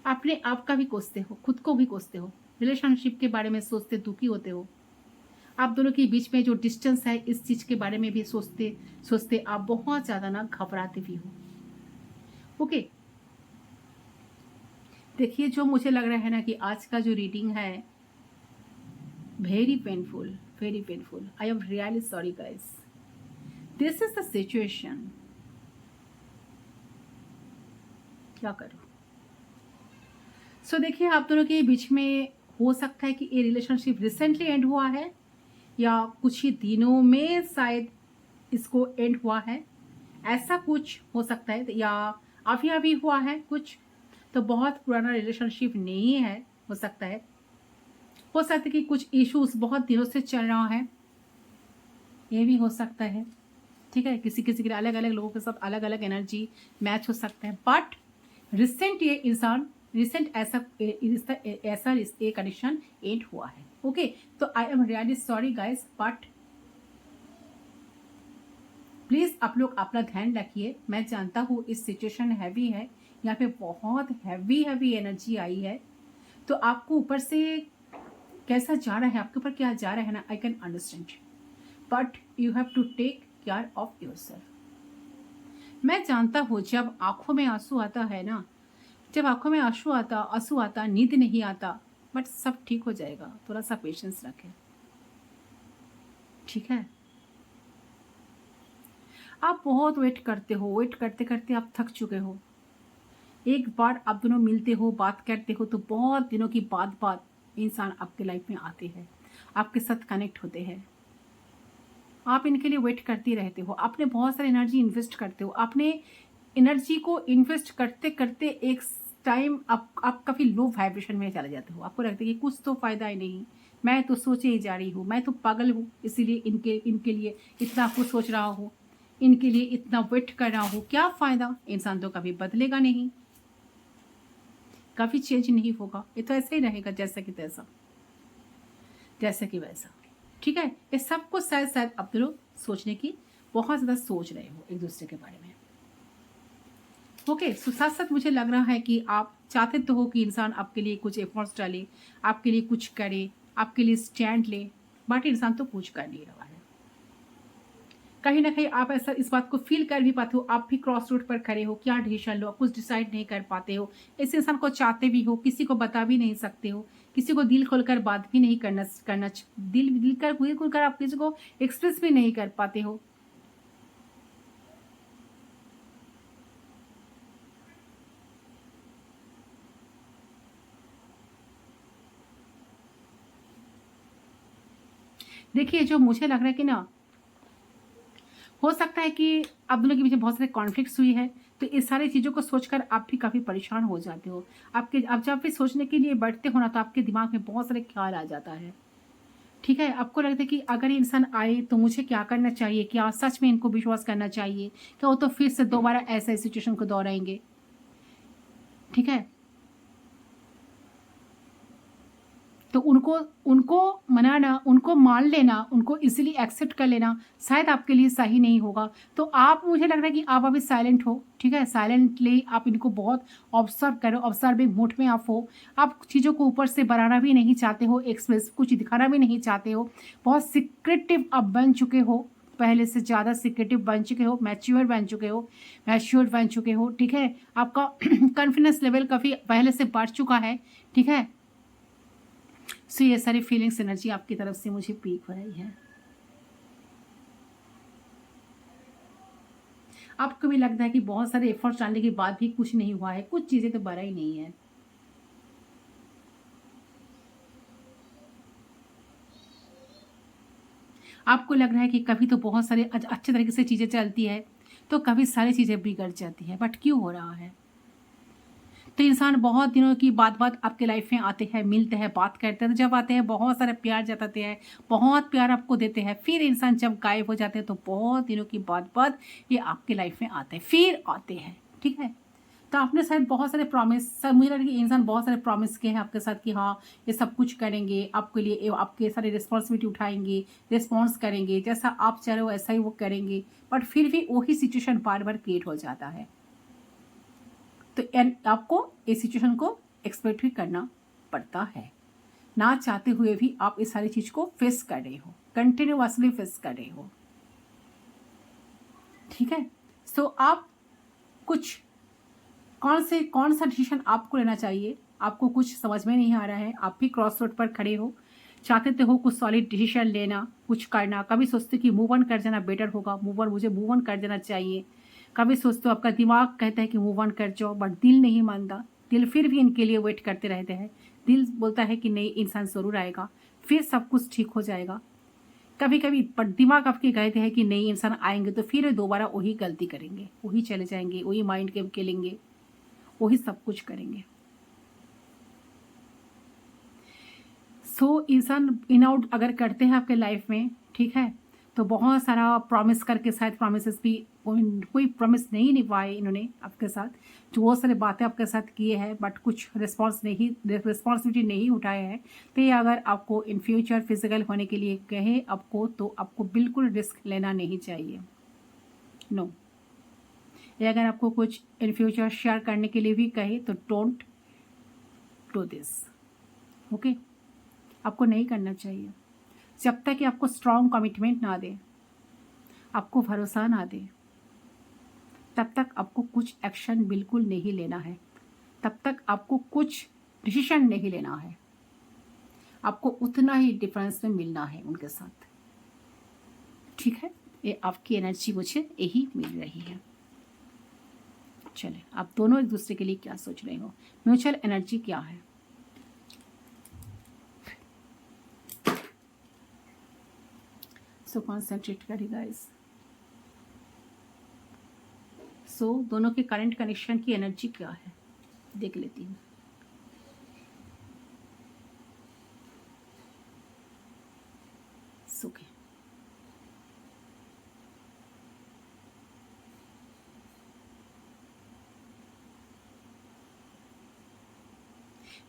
अपने आप का भी कोसते हो, खुद को भी कोसते हो, रिलेशनशिप के बारे में सोचते दुखी होते हो, आप दोनों के बीच में जो डिस्टेंस है इस चीज के बारे में भी सोचते सोचते आप बहुत ज्यादा ना घबराते भी हो। ओके, देखिए जो मुझे लग रहा है ना कि आज का जो रीडिंग है very painful, very painful. I am really sorry guys, this is the situation. क्या करूं? सो देखिए आप दोनों के बीच में हो सकता है कि ये रिलेशनशिप रिसेंटली एंड हुआ है या कुछ ही दिनों में शायद इसको एंड हुआ है, ऐसा कुछ हो सकता है, या अभी अभी हुआ है कुछ, तो बहुत पुराना रिलेशनशिप नहीं है। हो सकता है कि कुछ इश्यूज बहुत दिनों से चल रहा है, ये भी हो सकता है। ठीक है, किसी किसी के अलग अलग लोगों के साथ अलग अलग एनर्जी मैच हो सकता है, बट रिसेंट ये इंसान रिसेंट ऐसा ये कंडीशन एंड हुआ है। ओके, तो I am really sorry guys, but please आप लोग अपना ध्यान रखिए। मैं जानता हूँ इस सिचुएशन हैवी है, यहाँ पे बहुत हैवी हैवी एनर्जी आई है, तो आपको ऊपर से कैसा जा रहा है, आपके ऊपर क्या जा रहा है ना, I can understand, but you have to take care of yourself. मैं जानता हूँ जब आंखों में आंसू आता है ना, जब आंखों में आंसू आता, नींद नहीं आता, बट सब ठीक हो जाएगा, थोड़ा सा पेशेंस रखें। ठीक है, आप बहुत वेट करते हो, वेट करते करते आप थक चुके हो। एक बार आप दोनों मिलते हो, बात करते हो, तो बहुत दिनों की बाद इंसान आपके लाइफ में आते हैं, आपके साथ कनेक्ट होते हैं, आप इनके लिए वेट करते रहते हो, आपने बहुत सारी एनर्जी इन्वेस्ट करते हो, आपने एनर्जी को इन्वेस्ट करते करते एक टाइम आप काफ़ी लो वाइब्रेशन में चले जाते हो, आपको लगता है कि कुछ तो फायदा ही नहीं, मैं तो सोचे ही जा रही हूँ, मैं तो पागल हूँ, इसीलिए इनके इनके लिए इतना कुछ सोच रहा हूँ, इनके लिए इतना वेट कर रहा हूँ, क्या फ़ायदा, इंसान तो कभी बदलेगा नहीं, कभी चेंज नहीं होगा, ये तो ऐसे ही रहेगा जैसा कि तैसा, जैसा कि वैसा। ठीक है, ये सबको शायद शायद आप लोग सोचने की बहुत ज़्यादा सोच रहे हो एक दूसरे के बारे में। ओके, सो साथ साथ मुझे लग रहा है कि आप चाहते तो हो कि इंसान आपके लिए कुछ एफर्ट्स डाले, आपके लिए कुछ करे, आपके लिए स्टैंड ले, बट इंसान तो कुछ कर नहीं रहा है। कहीं ना कहीं आप ऐसा इस बात को फील कर भी पाते हो, आप भी क्रॉस रोड पर खड़े हो, क्या डिसीजन लो, कुछ डिसाइड नहीं कर पाते हो, इस इंसान को चाहते भी हो, किसी को बता भी नहीं सकते हो, किसी को दिल खोलकर बात भी नहीं करना दिल खोलकर आप किसी को एक्सप्रेस भी नहीं कर पाते हो। देखिए जो मुझे लग रहा है कि ना, हो सकता है कि आप दोनों के बीच में बहुत सारे कॉन्फ्लिक्ट्स हुई है, तो इस सारी चीज़ों को सोचकर आप भी काफ़ी परेशान हो जाते हो। आप जब भी सोचने के लिए बैठते हो ना, तो आपके दिमाग में बहुत सारे ख्याल आ जाता है। ठीक है, आपको लगता है कि अगर ये इंसान आए तो मुझे क्या करना चाहिए, क्या सच में इनको विश्वास करना चाहिए, क्या वो तो फिर से दोबारा ऐसा सिचुएशन को दोहराएंगे। ठीक है, तो उनको उनको मनाना, उनको मान लेना, उनको इजीली एक्सेप्ट कर लेना शायद आपके लिए सही नहीं होगा। तो आप, मुझे लग रहा है कि आप अभी साइलेंट हो। ठीक है, साइलेंटली आप इनको बहुत ऑब्जर्व करो, ऑब्जर्विंग मूड में आप हो, आप चीज़ों को ऊपर से बढ़ाना भी नहीं चाहते हो, एक्सप्रेस कुछ दिखाना भी नहीं चाहते हो, बहुत सिक्रेटिव आप बन चुके हो, पहले से ज़्यादा सिक्रेटिव बन चुके हो, मैच्योर बन चुके हो। ठीक है, आपका कॉन्फिडेंस लेवल काफ़ी पहले से बढ़ चुका है। ठीक है, सो ये सारी फीलिंग्स एनर्जी आपकी तरफ से मुझे पीक हो रही है। आपको भी लगता है कि बहुत सारे एफर्ट्स डालने के बाद भी कुछ नहीं हुआ है, कुछ चीज़ें तो बड़ा ही नहीं है। आपको लग रहा है कि कभी तो बहुत सारे अच्छे तरीके से चीज़ें चलती है, तो कभी सारी चीज़ें बिगड़ जाती है। बट क्यों हो रहा है? तो इंसान बहुत दिनों की बाद आपके लाइफ में आते हैं, मिलते हैं, बात करते हैं, तो जब आते हैं बहुत सारा प्यार जताते हैं, बहुत प्यार आपको देते हैं। फिर इंसान जब गायब हो जाते हैं तो बहुत दिनों की बाद ये आपके लाइफ में आते हैं, फिर आते हैं। ठीक है, तो आपने शायद बहुत सारे प्रॉमिस, सब मुझे लगा कि इंसान बहुत सारे प्रॉमिस किए हैं आपके साथ कि हाँ ये सब कुछ करेंगे आपके लिए, आपके सारे रिस्पॉन्सिबिलिटी उठाएंगे, रिस्पॉन्स करेंगे, जैसा आप चाह रहे हो वैसा ही वो करेंगे। बट फिर भी वही सिचुएशन बार बार क्रिएट हो जाता है। तो आपको इस सिचुएशन को एक्सपेक्ट भी करना पड़ता है, ना चाहते हुए भी आप इस सारी चीज को फेस कर रहे हो, कंटिन्यूअसली फेस कर रहे हो। ठीक है, सो आप कुछ कौन सा डिसीजन आपको लेना चाहिए, आपको कुछ समझ में नहीं आ रहा है। आप भी क्रॉस रोड पर खड़े हो, चाहते तो हो कुछ सॉलिड डिसीजन लेना, कुछ करना। कभी सोचते कि मूव ऑन कर जाना बेटर होगा, मुझे मूव ऑन कर जाना चाहिए। कभी सोचते हो, आपका दिमाग कहता है कि मूव ऑन कर जाओ, बट दिल नहीं मानता। दिल फिर भी इनके लिए वेट करते रहते हैं। दिल बोलता है कि नहीं, इंसान ज़रूर आएगा, फिर सब कुछ ठीक हो जाएगा। कभी कभी पर दिमाग आपके कहते हैं कि नहीं, इंसान आएंगे तो फिर दोबारा वही गलती करेंगे, वही चले जाएंगे, वही माइंड गेम खेलेंगे, वही सब कुछ करेंगे। सो इंसान इन आउट अगर करते हैं आपके लाइफ में, ठीक है, तो बहुत सारा प्रॉमिस करके शायद प्रॉमिसेस भी कोई प्रॉमिस नहीं निभाए इन्होंने आपके साथ, जो बहुत सारे बातें आपके साथ किए हैं, बट कुछ रिस्पॉन्सिबिलिटी नहीं उठाए हैं। तो ये अगर आपको इन फ्यूचर फिजिकल होने के लिए कहे आपको, तो आपको बिल्कुल रिस्क लेना नहीं चाहिए। नो, ये अगर आपको कुछ इन फ्यूचर शेयर करने के लिए भी कहे तो डोंट डू दिस। ओके, आपको नहीं करना चाहिए। जब तक कि आपको स्ट्रॉन्ग कमिटमेंट ना दे, आपको भरोसा ना दे, तब तक आपको कुछ एक्शन बिल्कुल नहीं लेना है, तब तक आपको कुछ डिसीजन नहीं लेना है। आपको उतना ही डिफरेंस में मिलना है उनके साथ। ठीक है, ये आपकी एनर्जी मुझे यही मिल रही है। चले, आप दोनों एक दूसरे के लिए क्या सोच रहे हो, म्यूचुअल एनर्जी क्या है? सो कॉन्सेंट्रेट करिए गाइस। सो दोनों के करंट कनेक्शन की एनर्जी क्या है देख लेती हूँ। सुखे,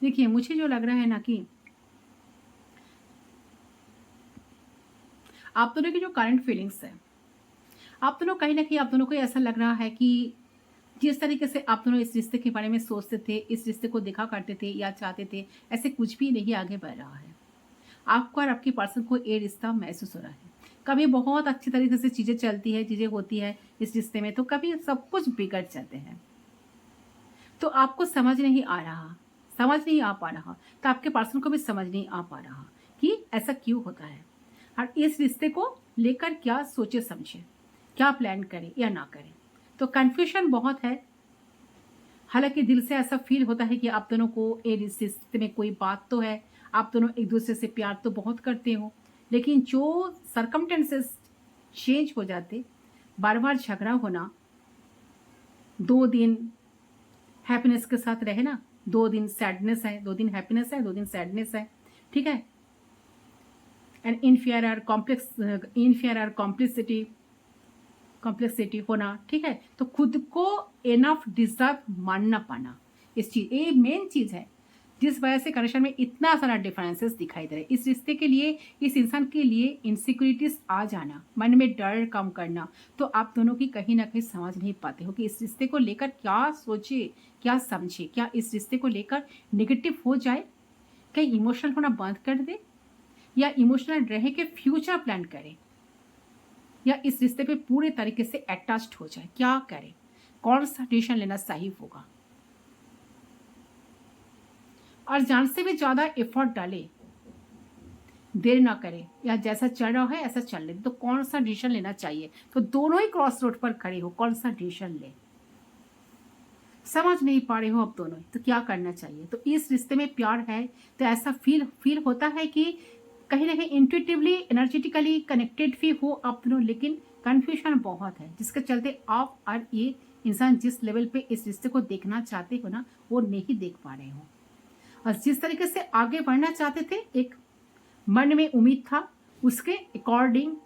देखिए मुझे जो लग रहा है ना कि आप दोनों की जो करंट फीलिंग्स है, आप दोनों कहीं ना कहीं आप दोनों को ऐसा लग रहा है कि जिस तरीके से आप दोनों इस रिश्ते के बारे में सोचते थे, इस रिश्ते को देखा करते थे या चाहते थे, ऐसे कुछ भी नहीं आगे बढ़ रहा है। आपको और आपकी पर्सन को ये रिश्ता महसूस हो रहा है। कभी बहुत अच्छी तरीके से चीज़ें चलती है, चीज़ें होती है इस रिश्ते में, तो कभी सब कुछ बिगड़ जाते हैं। तो आपको समझ नहीं आ रहा, समझ नहीं आ पा रहा, तो आपके पर्सन को भी समझ नहीं आ पा रहा कि ऐसा क्यों होता है, और इस रिश्ते को लेकर क्या सोचे समझे, क्या प्लान करें या ना करें। तो कन्फ्यूजन बहुत है। हालांकि दिल से ऐसा फील होता है कि आप दोनों को ये रिश्ते में कोई बात तो है, आप दोनों एक दूसरे से प्यार तो बहुत करते हो, लेकिन जो सरकमटेंसेस चेंज हो जाते, बार बार झगड़ा होना, 2 दिन हैप्पीनेस के साथ रहना, 2 दिन सैडनेस है, 2 दिन हैप्पीनेस है, 2 दिन सैडनेस है। ठीक है, एंड इनफियर कॉम्प्लेक्सिटी होना। ठीक है, तो खुद को एनफ डिजर्व मानना पाना, इस चीज ये मेन चीज है जिस वजह से कनेक्शन में इतना सारा डिफरेंसेस दिखाई दे रहे हैं। इस रिश्ते के लिए, इस इंसान के लिए इनसिक्योरिटीज आ जाना, मन में डर कम करना, तो आप दोनों की कहीं ना कहीं समझ नहीं पाते हो कि इस रिश्ते को लेकर क्या सोचे, क्या समझे, क्या इस रिश्ते को लेकर नेगेटिव हो जाए, कहीं इमोशनल होना बंद कर दे, या इमोशनल रह के फ्यूचर प्लान करे, या इस रिश्ते पे पूरे तरीके से अटैच्ड हो जाए। क्या करे, कौन सा डिसीजन लेना सही होगा, और जान से भी ज्यादा एफर्ट डाले, देर ना करे, या जैसा चल रहा है ऐसा चल ले, तो कौन सा डिसीजन लेना चाहिए। तो दोनों ही क्रॉस रोड पर खड़े हो, कौन सा डिसीजन ले समझ नहीं पा रहे हो आप दोनों, तो क्या करना चाहिए। तो इस रिश्ते में प्यार है तो ऐसा फील होता है कि कहीं ना कहीं इंट्यूटिवली एनर्जेटिकली कनेक्टेड भी हो आप दोनों, लेकिन कन्फ्यूजन बहुत है, जिसके चलते आप और ये इंसान जिस लेवल पे इस रिश्ते को देखना चाहते हो ना, वो नहीं देख पा रहे हो। और जिस तरीके से आगे बढ़ना चाहते थे, एक मन में उम्मीद था, उसके अकॉर्डिंगली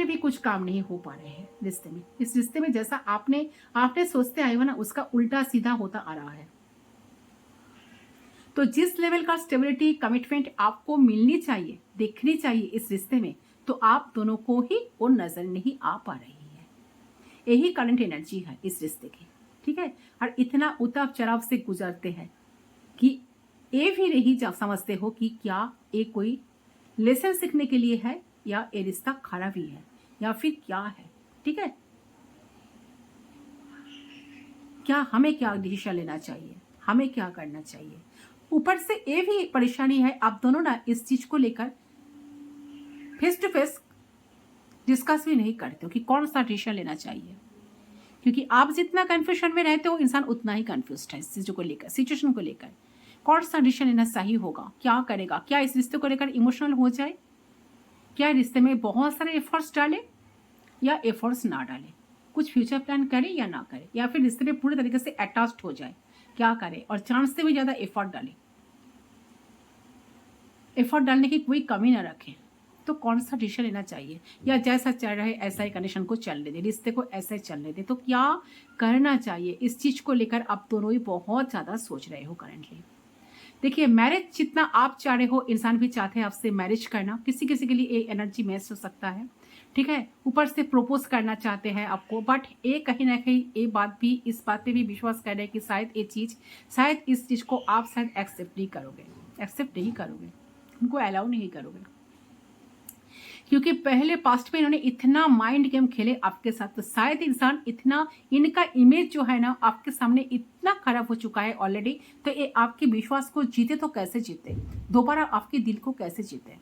भी कुछ काम नहीं हो पा रहे हैं रिश्ते में। इस रिश्ते में जैसा आपने सोचते आए हो ना, उसका उल्टा सीधा होता आ रहा है। तो जिस लेवल का स्टेबिलिटी कमिटमेंट आपको मिलनी चाहिए, देखनी चाहिए इस रिश्ते में, तो आप दोनों को ही वो नजर नहीं आ पा रही है। यही करंट एनर्जी है इस रिश्ते की, ठीक है। और इतना उतार चढ़ाव से गुजरते हैं कि ये भी नहीं समझते हो कि क्या ये कोई लेसन सीखने के लिए है, या ये रिश्ता खराब ही है, या फिर क्या है, ठीक है। क्या हमें क्या डिसीजन लेना चाहिए, हमें क्या करना चाहिए। ऊपर से ये भी परेशानी है, आप दोनों ना इस चीज को लेकर फेस टू फेस डिस्कस भी नहीं करते हो कि कौन सा डिसीजन लेना चाहिए, क्योंकि आप जितना कंफ्यूजन में रहते हो, इंसान उतना ही कंफ्यूज है इस चीजों को लेकर, सिचुएशन को लेकर। कौन सा डिसीजन लेना सही होगा, क्या करेगा, क्या इस रिश्ते को लेकर इमोशनल हो जाए, क्या रिश्ते में बहुत सारे एफर्ट्स डाले या एफर्ट्स ना डाले, कुछ फ्यूचर प्लान करे या ना करे, या फिर रिश्ते में पूरे तरीके से अटैच्ड हो जाए, क्या करे, और चांस से भी ज्यादा एफर्ट डाले, एफर्ट डालने की कोई कमी ना रखें। तो कौन सा डिसीजन लेना चाहिए, या जैसा चल रहा है ऐसा ही कंडीशन को चलने दे, रिश्ते को ऐसा ही चलने दे, तो क्या करना चाहिए, इस चीज को लेकर आप दोनों ही बहुत ज्यादा सोच रहे हो करेंटली। देखिए, मैरिज जितना आप चाह रहे हो, इंसान भी चाहते हैं आपसे मैरिज करना। किसी किसी के लिए ये एनर्जी मैच हो सकता है, ठीक है। ऊपर से प्रपोज करना चाहते हैं आपको, बट ये कहीं ना कहीं ये बात भी, इस बात पे भी विश्वास कर रहे हैं कि शायद इस चीज को आप शायद एक्सेप्ट नहीं करोगे, उनको अलाउ नहीं करोगे, क्योंकि पहले पास्ट में इन्होंने इतना माइंड गेम खेले आपके साथ। तो शायद इंसान इतना, इनका इमेज जो है ना आपके सामने इतना खराब हो चुका है ऑलरेडी। तो ये आपके विश्वास को जीते तो कैसे जीते, दोबारा आपके दिल को कैसे जीते,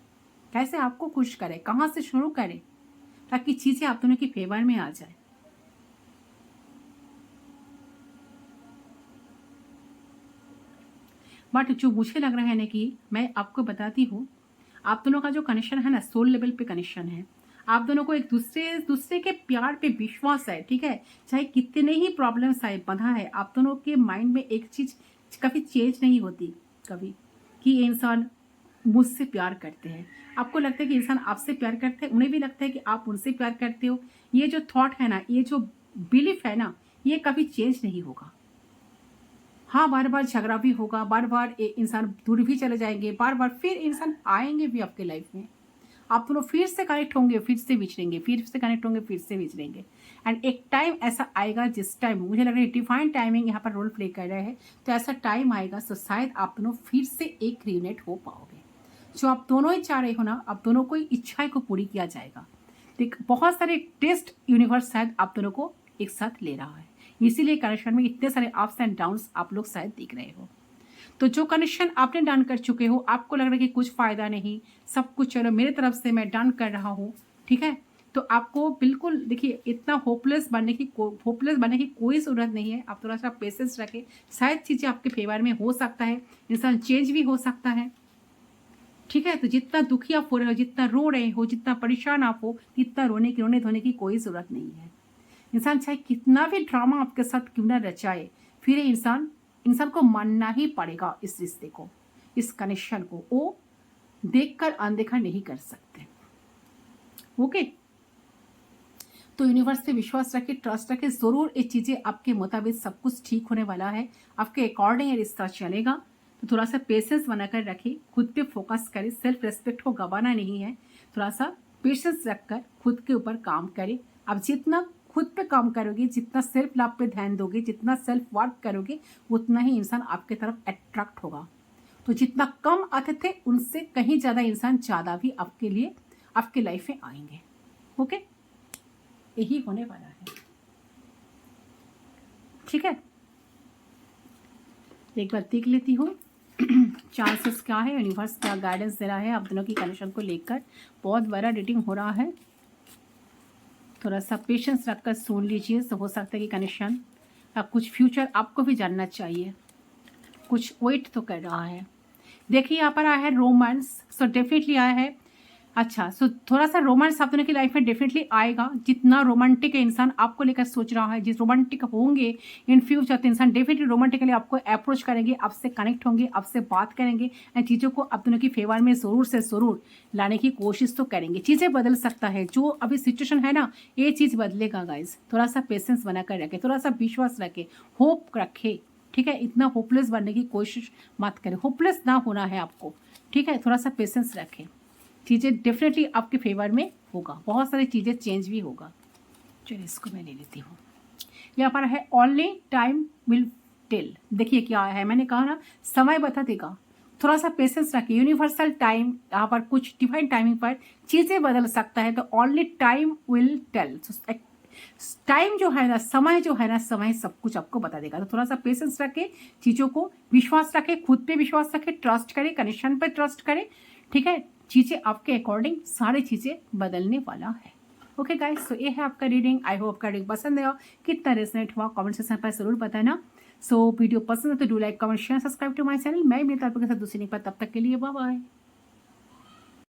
कैसे आपको खुश करे, कहाँ से शुरू करे, ताकि चीजें आप दोनों की फेवर में आ जाए। बट जो मुझे लग रहा है ना, कि मैं आपको बताती हूँ, आप दोनों का जो कनेक्शन है ना, सोल लेवल पे कनेक्शन है। आप दोनों को एक दूसरे के प्यार पे विश्वास है, ठीक है। चाहे कितने ही प्रॉब्लम्स आए, बंधा है, आप दोनों के माइंड में एक चीज कभी चेंज नहीं होती कभी, कि ये इंसान मुझसे प्यार करते हैं। आपको लगता है कि इंसान आपसे प्यार करते हैं, उन्हें भी लगता है कि आप उनसे प्यार करते हो। ये जो थॉट है ना, ये जो बिलीफ है ना, ये कभी चेंज नहीं होगा। हाँ, बार बार झगड़ा भी होगा, बार बार इंसान दूर भी चले जाएंगे, बार बार फिर इंसान आएंगे भी आपके लाइफ में। आप दोनों फिर से कनेक्ट होंगे, फिर से बिछड़ेंगे, फिर से कनेक्ट होंगे, फिर से बिछड़ेंगे। एंड एक टाइम ऐसा आएगा जिस टाइम मुझे लग रहा है डिफाइन टाइमिंग यहाँ पर रोल प्ले कर रहे हैं। तो ऐसा टाइम आएगा तो शायद आप दोनों फिर से एक रियूनेट हो पाओगे। जो आप दोनों ही चाह रहे हो ना, आप दोनों को इच्छाएं को पूरी किया जाएगा। देख, बहुत सारे टेस्ट यूनिवर्स शायद आप दोनों को एक साथ ले रहा है, इसीलिए कनेक्शन में इतने सारे अप्स एंड डाउन्स आप लोग शायद दिख रहे हो। तो जो कनेक्शन आपने डन कर चुके हो, आपको लग रहा है कि कुछ फायदा नहीं, सब कुछ चलो मेरे तरफ से मैं डन कर रहा हूँ, ठीक है। तो आपको बिल्कुल देखिए, इतना होपलेस बनने की कोई ज़रूरत नहीं है। आप थोड़ा सा पेशेंस रखें, शायद चीज़ें आपके फेवर में हो सकता है, इंसान चेंज भी हो सकता है, ठीक है। तो जितना दुखी आप हो रहे हो, जितना रो रहे हो, जितना परेशान आप हो, इतना रोने धोने की कोई ज़रूरत नहीं है। इंसान चाहे कितना भी ड्रामा आपके साथ क्यों ना रचाए, फिर इंसान को मानना ही पड़ेगा इस रिश्ते को, इस कनेक्शन को। वो देखकर अनदेखा नहीं कर सकते। ओके, तो यूनिवर्स पे विश्वास रखे, ट्रस्ट रखे, जरूर ये चीजें आपके मुताबिक सब कुछ ठीक होने वाला है, आपके अकॉर्डिंग ये रिश्ता चलेगा। तो थोड़ा सा पेशेंस बनाकर रखे, खुद पे फोकस करे, सेल्फ रेस्पेक्ट को गंवाना नहीं है। थोड़ा सा पेशेंस रखकर खुद के ऊपर काम करे। अब जितना खुद पे काम करोगे, जितना सेल्फ लव पे ध्यान दोगे, जितना सेल्फ वर्क करोगे, उतना ही इंसान आपके तरफ अट्रैक्ट होगा। तो जितना कम आते थे, उनसे कहीं ज्यादा इंसान ज्यादा भी आपके लिए, आपके लाइफ में आएंगे। ओके, यही होने वाला है, ठीक है। एक बार देख लेती हूँ चांसेस क्या है, यूनिवर्स क्या गाइडेंस दे रहा है आप दोनों की कनेक्शन को लेकर। बहुत बड़ा रीडिंग हो रहा है, थोड़ा सा पेशेंस रखकर सुन लीजिए। तो हो सकता है कि कनेक्शन का कुछ फ्यूचर आपको भी जानना चाहिए, कुछ वेट तो कर रहा है। देखिए यहाँ पर आया है रोमांस, सो डेफिनेटली आया है। अच्छा, सो थोड़ा सा रोमांस आप दोनों की लाइफ में डेफिनेटली आएगा। जितना रोमांटिक है इंसान आपको लेकर सोच रहा है, जिस रोमांटिक होंगे इन फ्यूचर, तो इंसान डेफिनेटली रोमांटिकली आपको अप्रोच करेंगे, आपसे कनेक्ट होंगे, आपसे बात करेंगे एंड चीज़ों को आप दोनों की फेवर में ज़रूर से ज़रूर लाने की कोशिश तो करेंगे। चीज़ें बदल सकता है, जो अभी सिचुएशन है ना, ये चीज़ बदलेगा गाइज। थोड़ा सा पेशेंस बना कर रखे, थोड़ा सा विश्वास रखे, होप रखे, ठीक है। इतना होपलेस बनने की कोशिश मत करें, होपलेस ना होना है आपको, ठीक है। थोड़ा सा पेशेंस रखें, चीज़ें डेफिनेटली आपके फेवर में होगा, बहुत सारी चीज़ें चेंज भी होगा। चलिए इसको मैं ले लेती हूँ। यहाँ पर है ओनली टाइम विल टेल। देखिए क्या है, मैंने कहा ना समय बता देगा, थोड़ा सा पेशेंस रखिए। यूनिवर्सल टाइम, यहाँ पर कुछ डिफाइन टाइमिंग पर चीज़ें बदल सकता है, तो only time will tell. Time जो है ना, समय जो है ना, समय सब कुछ आपको बता देगा। तो थोड़ा सा पेशेंस रखें, चीज़ों को विश्वास रखें, खुद पे विश्वास रखें, ट्रस्ट करें, कनेक्शन पे ट्रस्ट करें, ठीक है। चीज़ें आपके अकॉर्डिंग सारी चीज़ें बदलने वाला है। ओके गाइस, तो ये है आपका रीडिंग। आई होप आपका रीडिंग पसंद आया, कितना रेजोनेट हुआ कमेंट सेक्शन पर जरूर बताना। सो वीडियो पसंद है तो do like, comment, share, subscribe to my channel. मैं मिलता हूं आपके साथ दूसरी पर, तब तक के लिए बाय बाय।